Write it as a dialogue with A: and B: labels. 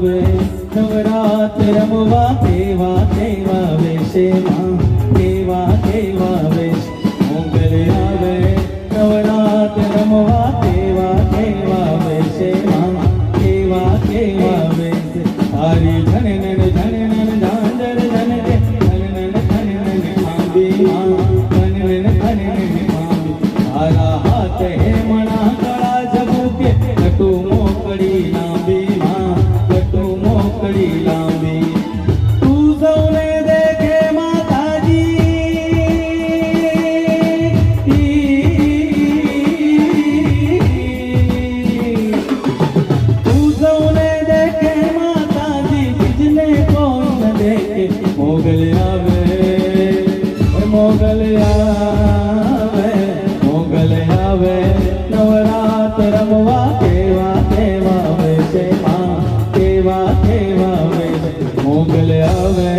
A: આવે નવરાત રમવા કેવા કેવા વેશે માં કેવા કેવા વેશ મોગલ આવે નવરાત રમવા કેવા કેવા વેશે માં કેવા કેવા વેશ તારી ધનનન ધનનન ઝાંઝર ધનને ધનનન ધનનન આંબી માં ધનનન ધનનન આંબી તારા હાથ હે મણા કળા જબુકે કટુ મોકળી લાંબી માં કટુ મોકળી લાંબી તું સૌને દેખે માતાજી તું સૌને દેખે માતાજી બીજને કોઈ ન દેખે મોગલ આવે મોગલ આવે મોગલ આવે નવરાત રમવા કેવા કેવા વેશે માં કેવા કેવા વેશ મોગલ આવે